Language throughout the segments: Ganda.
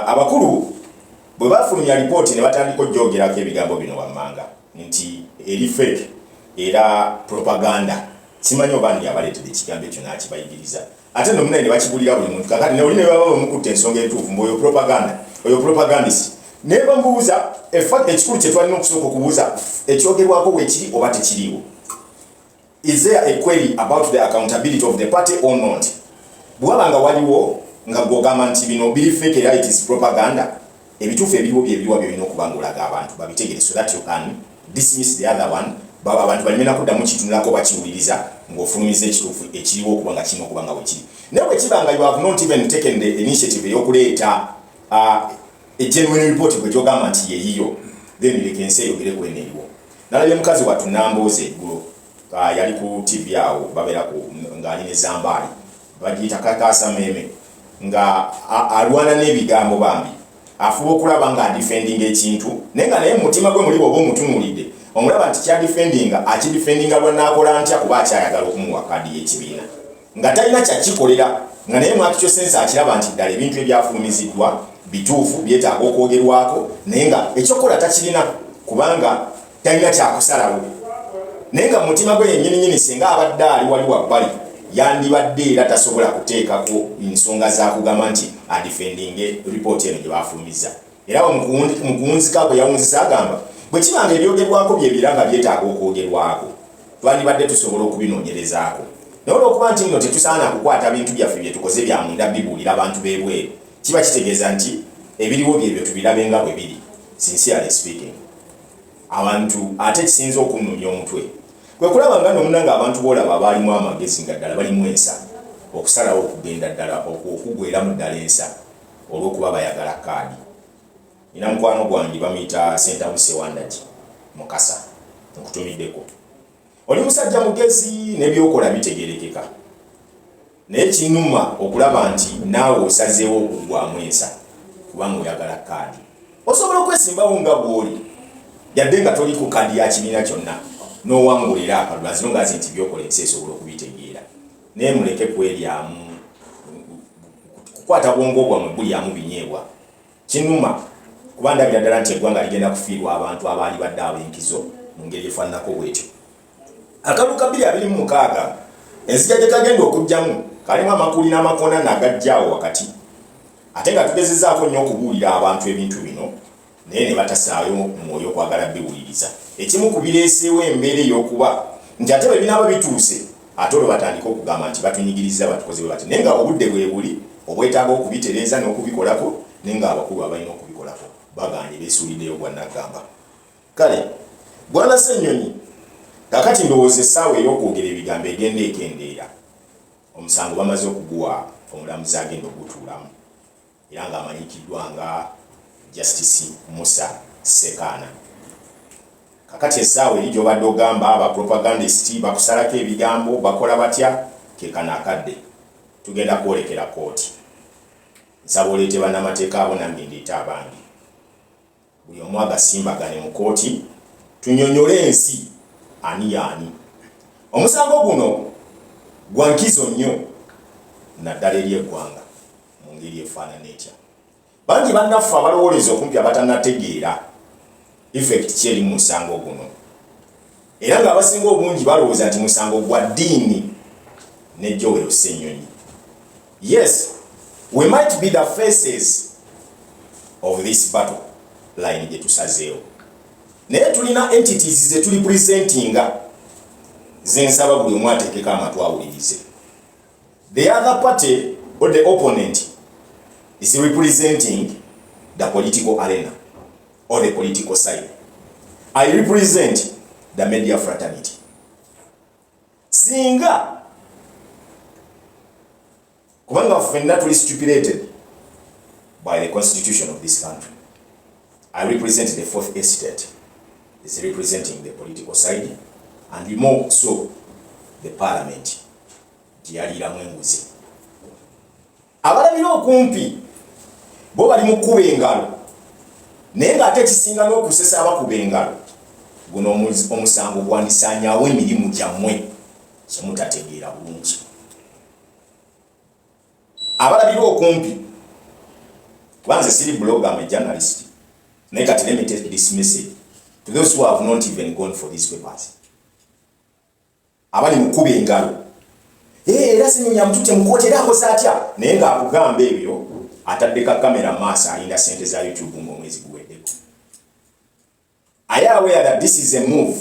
abakulu bwe bafulumya report ne batandika okjogerako ebigambo bino wammanga nti eri fake era propaganda simanyi oba ndi abaleetedde ekigambo ekyo nakibayigiriza ate nomunene bakigulira buli muntu kakati ne oli ne baba bamukutte ensonga entuufu mbu oyo propagandist ne bambuuza ekikulu kye twalina okusooka okubuuza ekyogerwako weekiri oba tekiriiwo. Is there a query about the accountability of the party or not? Bwabanga waliwo nga gwogamba nti bino biri fake era it is propaganda, ebituufu ebiriwo byebiriwa byolina okubangulaga abantu babitegere so that you can dismiss the other one. Baba abantu balimena kuddamu kitunulako bakiwuliriza ng'ofulumiza ekituufu ekiriwo okuba nga kirina okuba nga bwekiri. Naye bwe kiba nga you have not even taken the initiative ey'okuleeta a genuine report bwe gyogamba nti yeyiyo, then lekensi eyogere kwene eriwo. Nalabye mukazi wattu Nambooze eggulo yali ku TV awo babeera ng'ali ne Zambaali bagiyita Kakaasa Meme nga alwana n'ebigambo bambi afuba okulaba nga adifendinga ekintu naye nga naye mutima gwe muli bw'oba omutunuulidde omulaba nti kyadifendinga akidifendinga lwanaakola ntya kuba akyayagala okumuwa kaadi y'ekibiina nga talina kyakikolera nga naye mwakikyo sensa akiraba nti ddala ebintu ebyafulumiziddwa bituufu byetaaga okwogerwako naye nga ekyokola takirina kubanga talina kyakusalawo naye nga mutima gwe yennyini singa abadde ali wali wabbali yandibadde era tasobola kuteekako ensonga zakugamba nti adifendinge ripooti eno gye bafulumiza era mukuwunzika bwe yawunzisa agamba bwe kibanga ebyogerwako byebira nga byetaaga okwogerwako twandibadde tusobola okubinoonyerezaako naye olw'okuba nti nno tetusaana kukwata bintu byaffe bye tukoze bya munda bibuulira abantu b'ebweru kiba kitegeeza nti ebiriwo byebyo tubirabe nga bwe biri sincerely speaking abantu ate kisinza okunnunya omutwe kwe kulaba nga nomunanga abantu boolaba baalimu amagezi nga ddala balimu ensa okusalawo okugenda ddala okugweramu ddala ensa olw'okuba bayagala kaadi. Nina mukwano gwange bamuyita Sentawuse Wandagi Mukasa nkutumiddeko. Oli musajja mugezi n'ebyokola bitegerekeka naye kinuma okulaba nti naawe osazeewo okugwamu ensa kubanga oyagala kaadi. Osobola okwesimbawo nga bw'oli yadde nga toli ku kaadi ya kibiina kyonna n'owangulira akalulu as long as nti byokola ensi esobola okubitegeera naye muleke kweryamu kukwata bwongo bwammwe bulyamu binyeebwa kinuma kuba ndabira ddala nti eggwanga ligenda kufiirwa abantu abaali badde ab'enkizo mu ngeri efaananako bwetyo. Akalulu ka 2026 enzija gye kagenda okugjamu kalimu amakuli n'amakona nagajjaawo wakati ate nga tugezezaako nnyo okubuulira abantu ebintu bino naye ne batasaayo mwoyo okwagala biwuliriza. Ekimu ku bireeseewo embeera ey'okuba nti ate bwe binaaba bituuse ate olwo batandika okugamba nti batunyigiriza batukoze bwe bati naye nga obudde bwe buli obwetaaga okubitereeza n'okubikolako naye nga abakulu abalina okubikolako baganye beesuuliddeyo gwannaggamba. Kale Bwana Ssennyonyi kakati ndowooza essaawa ey'okwogera ebigambo egenda ekendeera omusango bamaze okuguwa omulamuzi agenda ogutuulamu era ng'amanyikiddwa nga Justice Musa Sekaana. Kakati essaawa eri gy'obadde ogamba abapropagandist bakusalako ebigambo bakola batya kekanaakadde tugenda kwolekera kooti. Nsaba oleete bannamateeka abo nange ndeete abangi buli omu agasimbagane mu kooti tunyonyole ensi ani yaani. Omusango guno gwa nkizo nnyo naddala eri eggwanga mu ngeri efaanana etya. Bangi bannaffe abalowoleza okumpi abatannategeera effect kyeri mu musango guno era ng'abasinga obungi balowooza nti musango gwa ddiini ne Joel Ssennyonyi. Yes, we might be the faces of this battle line gye tusazeewo naye tulina entities ze tuli presentinga zensaba buli omu ateekeko amatu awulirize. The other party or the opponent is representing the political arena or the political side. I represent the media fraternity. Singa kubanga ffenna tuli stipulated by the constitution of this country. I represent the fourth estate, is representing the political side and more so the parliament. Gyaliramu enguzi. Abalabira okumpi bo bali mu kuba engalo naye ng'ate kisinga n'okusesa abakuba engalo guno omusango gwandisaanyaawo emirimu gyammwe kyemutategeera bulungi. Abalabira okumpi Once a city blogger, I'm a journalist. Let me take this message to those who have not even gone for these papers. Abali mukube engalo. Era sinya mtute mukotera ko satya nenga akugamba ebyo ataddeka kamera masa alinda sente za YouTube ngo mwezi guwedeko. I am aware that this is a move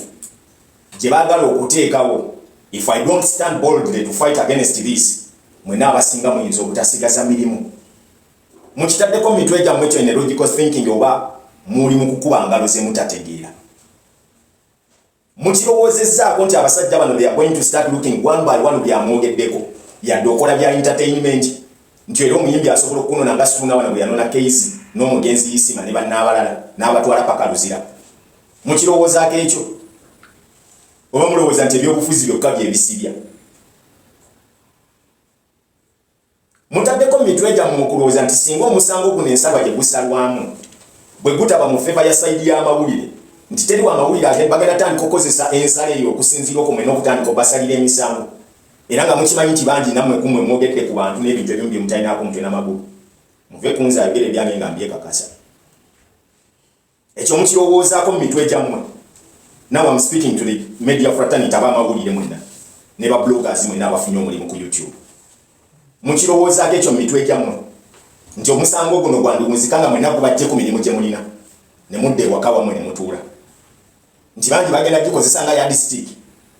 jebagala okuteekawo. If I don't stand boldly to fight against this, mwena abasinga muyinza obutasigaza mirimu. Mukitaddeko mitwe gyammwe ekyo ne logical thinking oba muli mu kukuba ngalo ze mutategeera. Mukirowoozezzaako nti abasajja bano they are going to start looking one by one byamwogeddeko yadde okola bya entertainment nti era omuyimbi asobola okunona nga Ssuuna wano bwe yanona Keisi n'omugenzi Isima ne bannaabalala n'abatwala paka Luzira. Mukirowoozaako ekyo oba mulowooza nti ebyobufuzi byokka byebisibya. Mutaddeko mitwe gyammwe okulowooza nti singa omusango guno ensaba gye gusalwamu bwe gutaba mu feva ya sayidi y'amawulire nti teri wa mawulire ate bagenda tandika okukozesa ensala eyo okusinziira okumwe n'okutandika obasalira emisango era nga mukimanyi nti bangi nammwe kumwe mwogedde ku bantu n'ebintu ebimu bye mutalinaako mutwe n'amagulu muve ku nze ayogera ebyange nga mbyekakasa. Ekyo mukirowoozaako mu mitwe gyammwe. Now I'm speaking to the media fraternity ab'amawulire mwenna ne ba bloggers mwenna abafunye omulimu ku YouTube. Mukirowoozaako ekyo mu mitwe gyammwe nti omusango guno gwandimuzikanga mwenna gubajje ku mirimu gye mulina ne mudde ewaka wammwe ne mutuula nti bangi bagenda gikozesa nga yardstick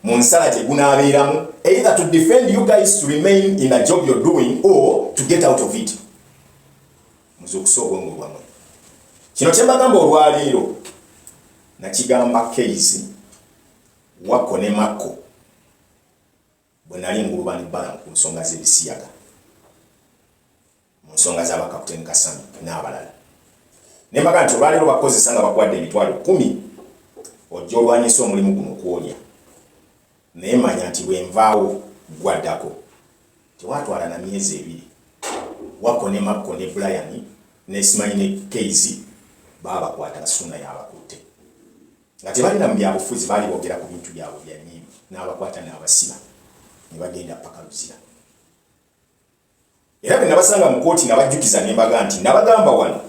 mu nsala gye gunaabeeramu either to defend you guys to remain in a job you're doing or to get out of it. Muzukusa obwongo bwammwe. Kino kye mbagamba olwaleero nakigamba Keisi Wako ne Mako bwe nali ngulubani bbala ku nsonga z'ebisiyaga mu nsonga z'aba Captain Kasami n'abalala. Ne mbaga nti olwaleero bakozesa nga bakwadde emitwalo 10 ojja olwanyisa omulimu guno kwolya. Naye manya nti bwe nvaawo gwaddako tewatwala na myezi 2 Wako ne Mako ne Brian ne simanyi ne Keisi baba kwata Ssuuna y'abakutte nga tebalina mu byabufuzi baali boogera ku bintu byabwe bya nnyini n'abakwata n'abasiba ne bagenda paka Luzira. Era bwe nabasanga mu kooti nabajjukiza ne mbaga nti nabagamba wano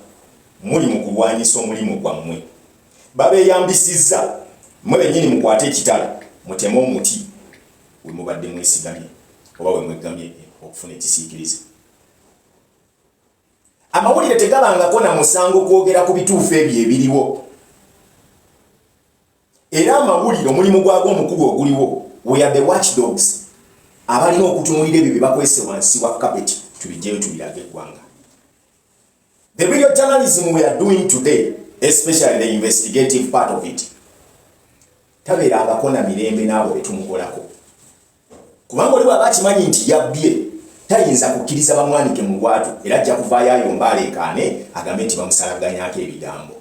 muli mu kulwanyisa omulimu gwammwe. Babeeyambisizza mmwe bennyini mukwate ekitala muteme omuti we mubadde mwesigamye oba we mwegamye okufuna ekisiikirize. Amawulire tegalangako na musango kwogera ku bituufu ebyo ebiriwo. Era amawulire omulimu gwago omukulu oguliwo we are the watchdogs abalina okutunulira ebyo bye bakwese wansi wa carpet tubijjeyo tubirage eggwanga. The real journalism we are doing today, especially the investigative part of it, tabeerangako na mirembe n'abo betumukolako. Kubanga oli bw'aba akimanyi nti yabbye tayinza kukkiriza bamwanike mu bwatu era ajja kuvaayo ayomba aleekaane agambe nti bamusalaganyaako ebigambo.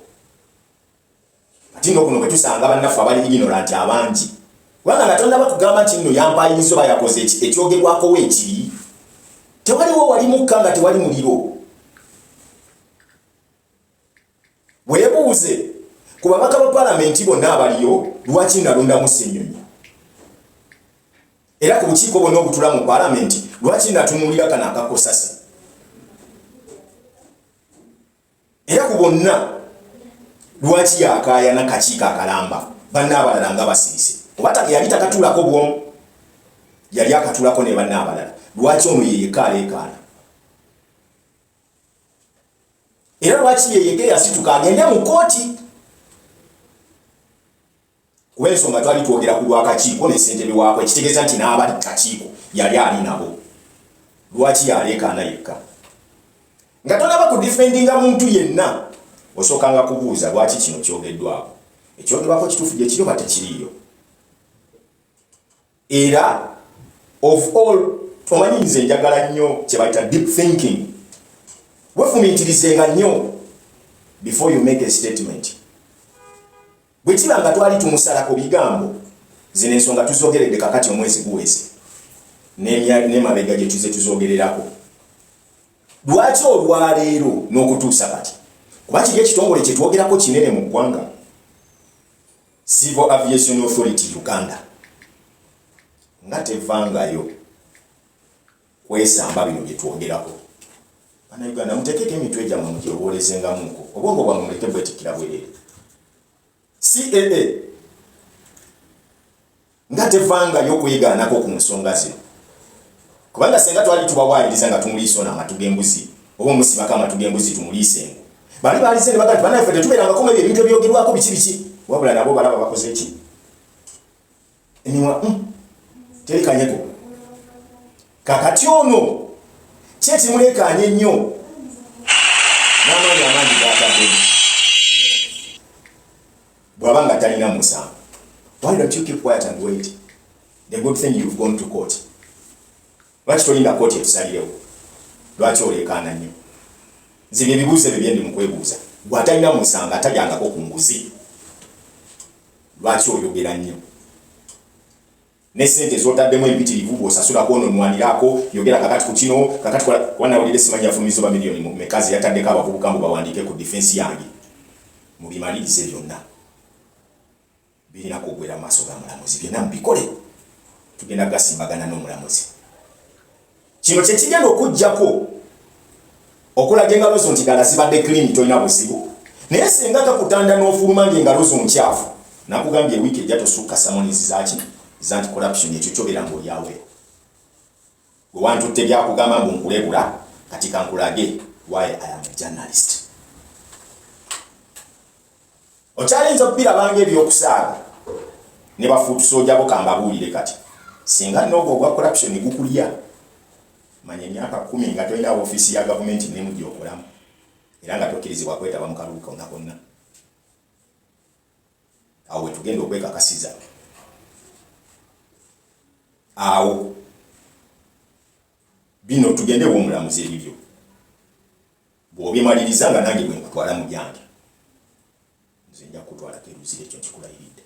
Kati nno kuno bwe tusanga bannaffe abali ignorant abangi kubanga nga tonna bakugamba nti nno yampayinza oba yakoze ekyogerwako weekiri tewaliwo wali mukka nga tewali muliro. Weebuuze ku babaka ba palamenti bonna abaliyo lwaki nalondamu Ssenyonyi era ku bukiiko bonna obutula mu palamenti lwaki natunulira kano akakosasi era ku bonna lwaki yakaayana kakiiko akalamba banna abalala nga basirise oba yali takatuulako bwomu yali akatuulako ne banna abalala lwaki ono yeyeka aleekaana era lwaki yeyeke yasituka agende mu kooti kuba ensonga twali twogera ku lwakakiiko ne ssentebe waako ekitegeeza nti n'abali kakiiko yali ali nabo lwaki yaleekaana yekka nga tonaba ku defendinga muntu yenna osookanga kubuuza lwaki kino kyogeddwako ekyogerwako kituufu gye kiriyo bate kiriyo. Era of all omanyi nze njagala nnyo kye bayita deep thinking. Wefumiitirizenga nnyo before you make a statement. Bwe kiba nga twali tumusalako bigambo zino ensonga tuzogeredde kakati omwezi guweze n'emabega gye tuze tuzogererako. Lwaki olwaleero n'okutuusa kati kuba kiri ekitongole kye twogerako kinene mu ggwanga Civil Aviation Authority Uganda nga tevangayo kwesamba bino bye twogerako. Bana Uganda mutekeke emitwe gyammwe mugyowolezengamuko obwongo bwammwe muleke bwetikira bwerere. CAA nga tevangayo okwegaanako ku nsonga zino kubanga senga twali tubawaliriza nga tumuliisa ono amatu g'embuzi oba omusibako amatu g'embuzi tumuliise engo bali baalize ne bagati bannaffe tetubeerangako mu ebintu ebyogerwako biki wabula nabo balaba bakoze ki emiwa terikanyeko kakati ono kyetimulekanye nnyo n'amaanyi amangi gatadde bw'aba nga talina musango. Why don't you keep quiet and wait? The good thing you've gone to court. Lwaki tolinda kooti etusalirewo? Lwaki olekaana nnyo? Nzibye ebibuuzo ebyo bye ndi mu kwebuuza. Gwe atalina musango atalyangako ku nguzi. Lwaki oyogera nnyo? Ne ssente z'otaddemu empitirivu bw'osasula kwononwanirako yogera kakati ku kino kakati wanawulire simanyi afulumiza oba miliyoni mekazi yataddeko abavubuka mbu bawandiike ku defensi yange. Mubimalirize byonna. Birina kugwera maaso ga mulamuzi byonna mubikole tugenda gasimbagana n'omulamuzi. Kino kye kigenda okujjako okulaga engalo zo nti ddala zibadde clean tolina buzibu naye singa kakutanda n'ofuluma ng'engalo zo nkyafu nakugambye ewiiki ejja tosukka samonizi zaki za anti-corruption ekyo kyobera ng'olyawe gwe wantutte byakugamba mbu nkulebula kati kankulage why I am a journalist. Okyayinza okubirabanga ebyokusaaga ne bafuutusojjabo kambabuulire kati singa n'ogwo ogwa corruption gukulya manya emyaka 10 nga tolina ofiisi ya gavumenti nemu gy'okolamu era nga tokkirizibwa kwetaba mu kalulu konna konna. Awo we tugenda okwekakasiza awo bino tugende w'omulamuzi ebibyo bw'obyemaliriza nga nange bwe nkutwala mu byange nze nja kutwala keruzire ekyo nkikulayiridde.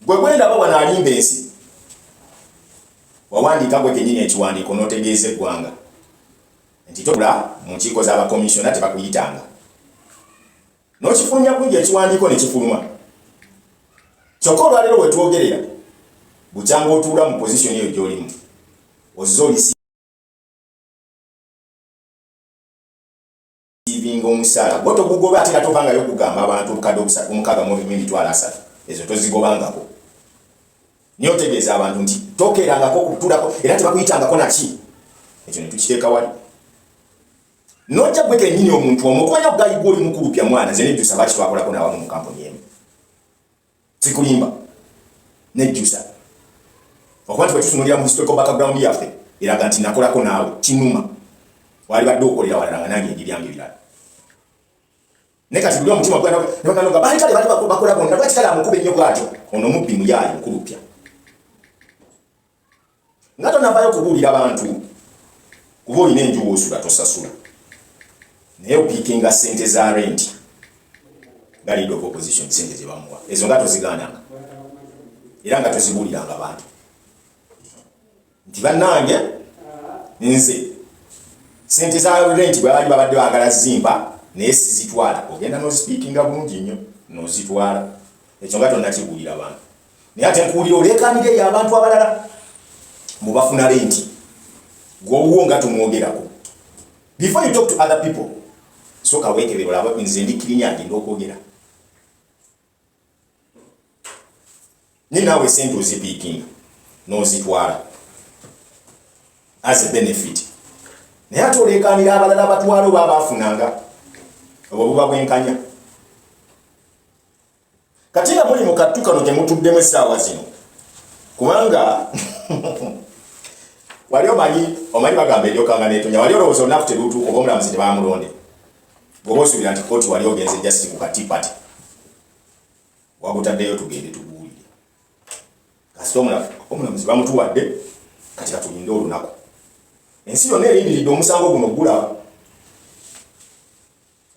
Gwe gwendaba wano alimba ensi wawandiika gwe kennyini ekiwandiiko n'otegeeza eggwanga nti tobula mu nkiiko z'abakomisiona tebakuyitanga n'okifulumya bungi ekiwandiiko ne kifuluma kyokka olwaleero we twogerera bukyanga otuula mu pozisoni eyo gy'olimu ozza olisiivinga omusaala gwe togugoba ate nga tovangayo okugamba abantu obukadde omukaaga mu emitwalo 3 ezo tozigobangako niyo otegeeza abantu nti tokerangako kutulako era tebakuyitangako naki ekyo ne tukiteeka wali nojja gwe kennyini omuntu omukumanya okugayigwa oli mukulupya mwana nze nejjusa lwaki twakolako n'awamu mu kampuni emu sikulimba nejjusa okuba nti bwe tutunulira mu historical background yaffe eraga nti nakolako naawe kinuma wali badde okolera walala nga nange engiryange ebirala ne kati buli omutima gwanaga baitale bali bakola bonna lwaki kale amukuba ennyo bwatyo ono mubbi muyaayi mukulupya nga tonavayo kubuulira bantu kuba olina enju woosula tosasula naye opiikinga ssente za renti nga leader of opposition ssente ze bamuwa ezo nga tozigaananga era nga tozibuuliranga bantu nti bannange nze ssente za renti bwe bali babadde baagala zimba naye sizitwala ogenda nozipiikinga bulungi nnyo nozitwala ekyo nga tonnakibuulira bantu naye ate nkuwulira oleekanira eyo abantu abalala mubafuna renti gw'owuwo nga tumwogerako before you talk to other people soka weekebera olaba nze ndikirinya agenda okwogera ni naawe sente ozipiikinga n'ozitwala as a benefit naye ate oleekanira abalala abatwala oba abaafunanga obwo buba bwenkanya kati nga muli mu kattu kano temutuddemu essaawa zino kubanga wali omanyi bagamba eryokanga netonya wali olowooza olunaku terutuuka oba omulamuzi tebamulonde bw'oba osuubira nti kooti wali ogenze jasiti ku katipati wagutaddeyo tugende tubuulire kasita omulamuzi bamutuwadde kati katulinde olunaku ensi yonna erindiridde omusango guno gulaba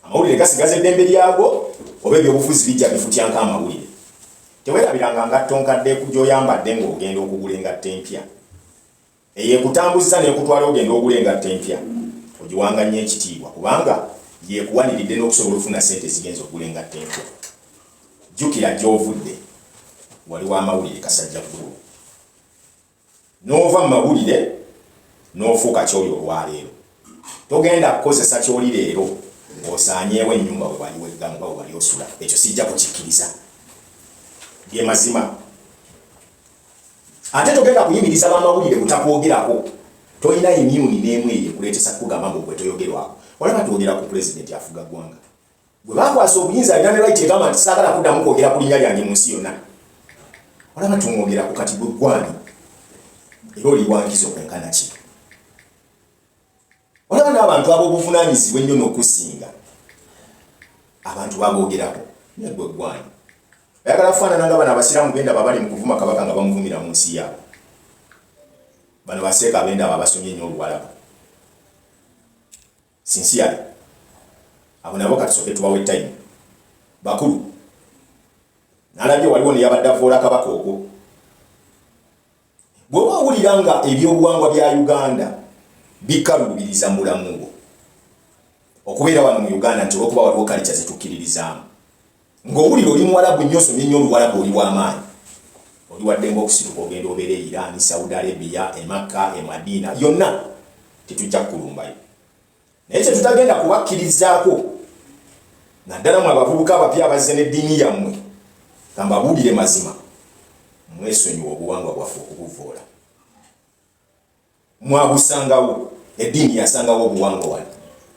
amawulire gasigaza eddembe lyago oba ebyobufuzi bijja bifutyanka amawulire teweerabiranga ngatto nkadde ku gy'oyambadde ng'ogenda okugula engatta empya eyekutambuziza n'ekutwala ogenda ogula engatta empya ogiwanga nnyo ekitiibwa kubanga yekuwaniridde n'okusobola okufuna ssente zigenza okugula engatta empya jjukira gy'ovudde waliwo amawulire kasajja ggulu n'ova mu mawulire n'ofuuka kyoli olwaleero togenda kukozesa kyoli leero osaanyeewo ennyumba bwe wali weggamba bwe wali osula ekyo sijja kukikkiriza bye mazima ate togenda kuyimiriza bamawulire butakwogerako tolina imyuni n'emu eyo kuleetesa kugamba mbu gwe toyogerwako olaba twogera ku pulezidenti afuga ggwanga bwe bakwasa obuyinza alina ne right egamba nti saagala kuddamu kwogera ku linnya lyange mu nsi yonna olaba tumwogera ku kati gwe gwani era oliwangiza okwenkana ki olaba n'abantu ab'obuvunaanyizibwa ennyo n'okusinga abantu baboogerako naye gwe gwani ayagala kufaanana nga bano abasiraamu benda babali mu kuvuma kabaka nga bamuvumira mu nsi yaabwe bano baseeka benda abo abasomye ennyo oluwalaba sinsiyale abo nabo katusooke tubawo ettayime bakulu nalabye waliwo neyabadde avoola kabaka ogwo bw'oba owulira nga ebyobuwangwa bya Uganda bikalubiriza mu bulamu bwo okubeera wano mu Uganda nti olwokuba waliwo kalica zetukkiririzaamu ng'owulira oli muwalabu nnyo osomye nnyo oluwalabu oli w'amaanyi oli wadde ng'okusituka ogenda obeera e Iran, Saudi Arabia, e Makka, e Madina yonna tetujja kukulumbayo naye kye tutagenda kubakkirizaako naddala mu abavubuka abapya abazze n'eddiini yammwe kambabuulire mazima mwesonyiwa obuwangwa bwaffe okubuvoola mwabusangawo eddiini yasangawo obuwangwa wano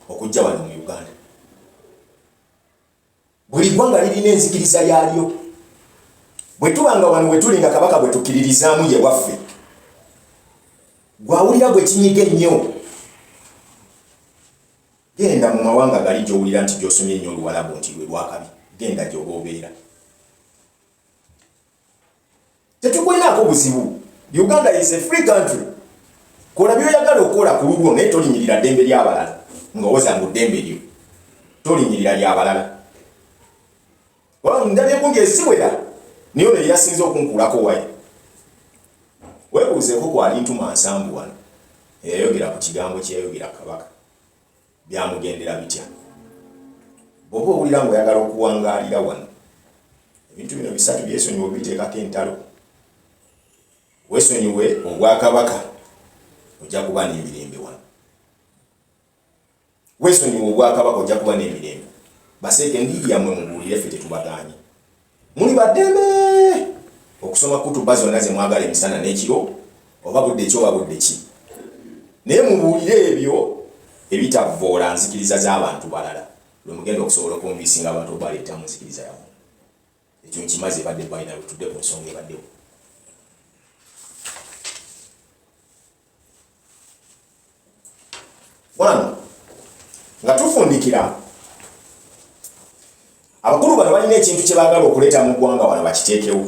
okujja wano mu Uganda buli ggwanga lirina enzikiriza yaalyo bwe tubanga wano bwe tuli nga kabaka bwe tukkiririzaamu ye waffe gwawulira gwe kinyiga ennyo genda mu mawanga gali gy'owulira nti gy'osomye ennyo oluwalabu nti lwe lwakabi genda gy'oba obeera tetukulinaako buzibu Uganda is a free country kola byoyagala okola ku lulwo naye tolinyirira ddembe ly'abalala ng'owoza ngu ddembe lyo tolinyirira ly'abalala ndabye kungi esiwera niyo ne yasinze okunkulako wayi weebuuzeeko kwali ntuma nsambu wano eyayogera ku kigambo kyeyayogera kabaka byamugendera bitya bw'oba owulira ng'oyagala okuwangaalira wano ebintu bino bisatu byesonyiwe obiteekako entalo weesonyiwe obwakabaka ojja kuba n'emirembe wano weesonyiwe obwakabaka ojja kuba n'emirembe baseeke endiiri yammwe mubuulire ffe tetubagaanye muli baddembe okusoma kutuba zonna ze mwagala emisana n'ekiro oba budde ki oba budde ki naye mubuulire ebyo ebitavvoola nzikiriza z'abantu balala lwe mugenda okusobola okumviisinga abantu obaleeta mu nzikiriza yammwe ekyo nkimaze ebadde balina lwetudde ku nsonga ebaddewo wano nga tufundikira abakulu bano balina ekintu kye baagala okuleeta mu ggwanga wano bakiteekewo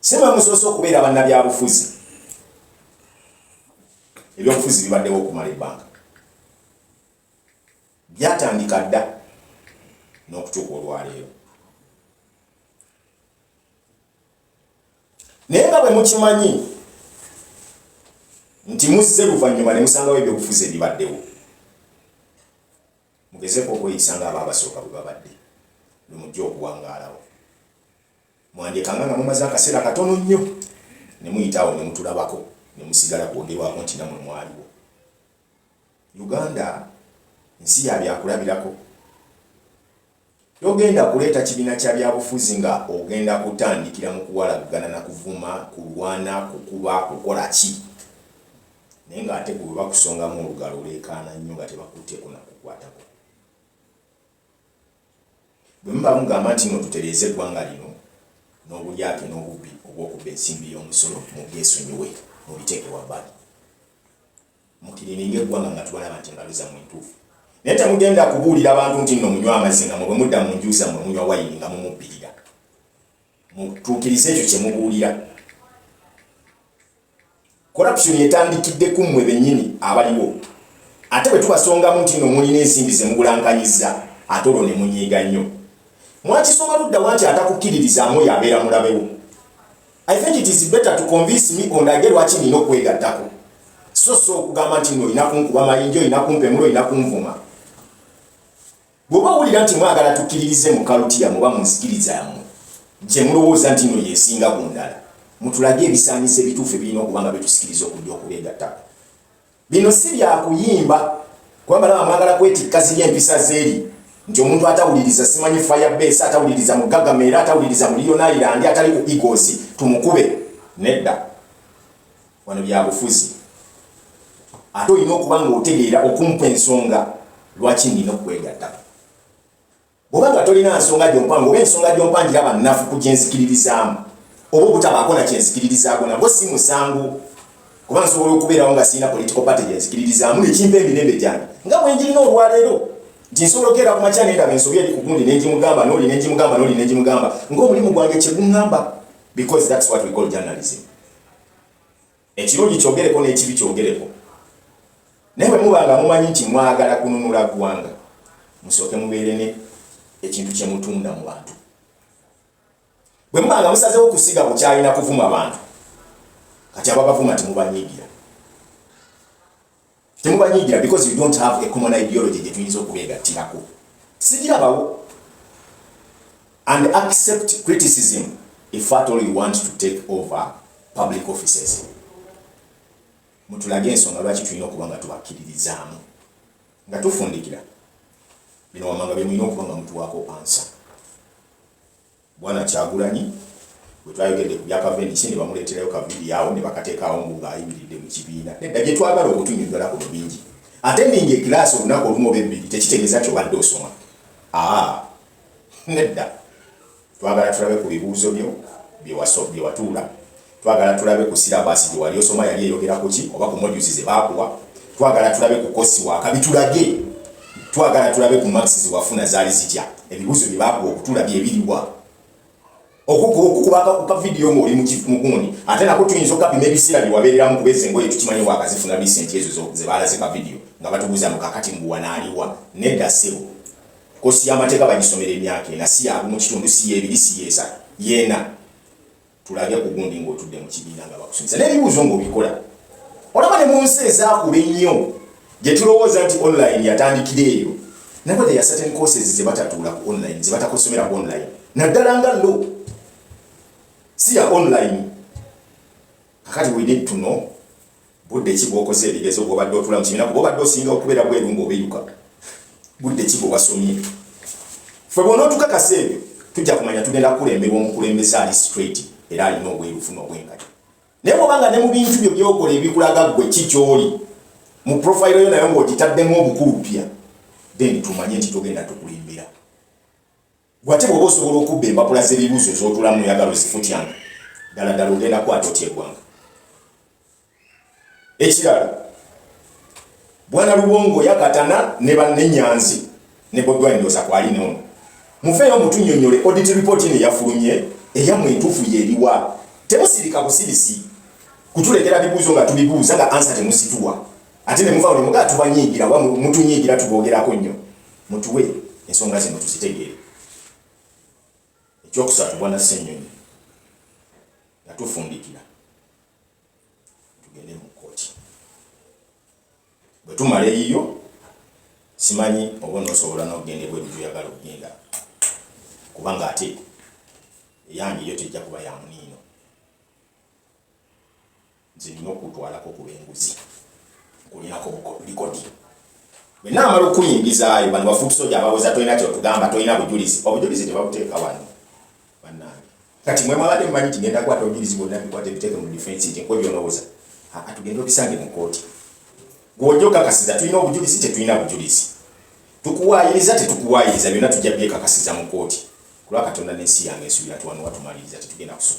sema musoose okubeera bannabyabufuzi ebyobufuzi bibaddewo okumala ebbanga byatandika dda n'okutuuka olwaleero naye nga bwe mukimanyi nti muzze luvannyuma ne musangawo ebyobufuzi ebibaddewo mugezeeko okweyisa nga abaabasooka bwe babadde lwe mujja okuwangaalawo mwandyekanga nga mumaze akaseera katono nnyo ne muyitawo ne mutulabako ne musigala kwogerwako nti nammwe mwaliwo Uganda nsi ya byakulabirako togenda kuleeta kibiina kya byabufuzi nga ogenda kutandikira mu kuwalagana na kuvuma kulwana kukuba kukola ki naye ng'ate gwe bakusongamu olugalo oleekaana nnyo nga tebakutteko nakukwatako bwe muba mugamba nti no tutereeze eggwanga lino n'obulyake n'obubbi obw'okubba ensimbi y'omusolo mubwesonyiwe mubiteeke wabbali mukirininga eggwanga nga tubalaba nti engalo zammwe ntuufu naye temugenda kubuulira abantu nti nno munywa amazzi nga mwe mudda mu nju zammwe munywa wayini nga mumubbirira mutuukirize ekyo kye mubuulira corruption etandikidde ku mmwe bennyini abaliwo ate bwe tubasongamu nti nno mulina ensimbi ze mubulankanyiza ate olwo ne munyiiga nnyo mwakisoma luddawa nti atakukkiririzaamu yabeera mulabewo I think it is better to convince me ondage lwaki nina okwegattako so okugamba nti nno olina kunkuba mayinja olina kumpemula olina kunvuma bw'oba owulira nti mwagala tukkiririze mu kalutiya muba mu nzikiriza yammwe gye mulowooza nti nno yesinga ku ndala mutulage ebisaanyizo ebituufu ebirina okuba nga betusikiriza okujja okubeegattako bino si byakuyimba kwamba na amagala kwetikka ziri empisa zeeri nti omuntu atawuliriza simanyi Firebase atawuliriza mu Gagamera atawuliriza mu Leon Island atali ku Eagles tumukube nedda wano bya bufuzi ate olina okuba nga otegeera okumpa ensonga lwaki nina okwegatta bw'obanga tolina nsonga gy'ompanga oba ensonga gy'ompangira bannafu ku gyenzikiririzaamu oba obutabaako na kyenzikiririzaago nabwo si musango kuba nsobola okubeerawo nga sirina political party gyenzikiririzaamu nekimpa emirembe gyange nga bwe njirina olwaleero nti nsobola okukeera ku makya nendaba ensobi eri ku gundi nenjimugamba n'oli nenjimugamba n'oli nenjimugamba ng'omulimu gwange kye guŋŋamba because that's what we call journalism. Ekirungi kyogereko n'ekibi kyogereko. Naye bwe muba nga mumanyi nti mwagala kununula ggwanga musooke mubeere ne ekintu kye mutunda mu bantu. Bwe muba nga musazeewo okusiga bukyalina kuvuma bantu kati ababavuma temubanyiigira. Temubanyiigira because you don't have a common ideology gye tuyinza okubeegattirako. Sigirabawo. And accept criticism if at all you want to take over public offices. Mutulage ensonga lwaki tulina okuba nga tubakkiririzaamu nga tufundikira bino wamanga bye mulina okuba nga mutuwaako ansa. Bwana Kyagulanyi bwe twayogedde ku byakavendisi ne bamuleeterayo kavidiyo awo ne bakateekaawo ngu ng'ayimiridde mu kibiina nedda gye twagala okutunyonnyola ku bingi ate ndinga ekiraasi olunaku olumu oba ebbiri tekitegeeza nti obadde osoma. Nedda twagala tulabe ku bibuuzo byo bye watuula, twagala tulabe ku silabasi gye wali osoma yali eyogerako ki oba ku modules ze baakuwa, twagala tulabe ku kosi waaka bitulage, twagala tulabe ku marks ze wafuna zaali zitya, ebibuuzo bye baakuwa okutuula bye biriwa. Okukubaka ku kavidiyo ng'oli mu gundi ate nako tuyinza okapima ebiseera bye wabeereramu kubeza engoye tukimanyi waakazifuna bisenti ezo ze baalaze kavidiyo nga batubuuza mu kakati mbuwa n'aliwa. Nedda ssebo kosi y'amateeka bagisomera emyaka ena si yaabo mu kitundu si y'ebiri si y'esatu yeena. Tulage ku gundi ng'otudde mu kibiina nga bakusomesa n'ebibuuzo ng'obikola. Olaba ne mu nsi ezaakuba ennyo gye tulowooza nti online yatandikira eyo nabwe there are certain courses ze batatuula ku online ze batakosomera ku online naddala nga lo si ya online. Kakati we need to know budde ki bw'okoze ebigezo bw'obadde otula mu kibiina kuba obadde osinga okubeera bweru ng'obeyuka budde ki bwe wasomye. Ffe bw'onootukakasa ebyo tujja kumanya tugenda kukulemberwa omukulembeze ali straight era alina obwerufu n'obwenkanya. Naye bw'obanga ne mu bintu byo by'okola ebikulaga ggwe ki ky'oli mu profile yo nayo ng'ogitaddemu obukulupya then tumanye nti tugenda tukulembera. Gwate bw'oba osobola okubba empapula z'ebibuuzo z'otulamu oyagala ozifutyanga ddala ddala ogenda kwata otya eggwanga. Ekirala Bwana Lubongo yakatana ne bannenyanzi ne Bobi Wine ndowooza kwali n'ono mufeeyo mutunnyonnyole audit report ne yafulumye eyammwe entuufu yeeriwa. Temusirika busirisi kutuleetera bibuuzo nga tubibuuza nga ansa temuzituwa ate ne muva ne mugaa tubanyiigira wa mutunyiigira tuboogerako nnyo. Mutuwe ensonga zino tuzitegeere. Ekyokusatu Bwana Ssenyonyi yatufundikira tugende mu kkooti. Bwe tumala eyiyo simanyi oba noosobola n'okugenda ebweru gy'oyagala okugenda kubanga ate eyange yo tejja kuba ya muniino. Nze nina okutwalako ku b'enguzi nkulinako likodi. Bwe naamala okuyingizaayo bano bafuukisoja abawoza tolina kyotugamba tolina bujulizi. Obujulizi tebabuteeka wano bannange. Kati mwe mwabadde mumanyi nti ngenda kwata obujulizi bwonna bikwate biteeke mu defense nti nkwe byonowooza tugende obisange mu kkooti. Gw'ojja okakasiza tulina obujulizi tetulina bujulizi. Tukuwaayiriza tetukuwaayiriza byonna tujja byekakasiza mu kkooti. Kulwa Katonda n'ensi yange ensuubira tuwano watumaliriza tetugenda kusuka.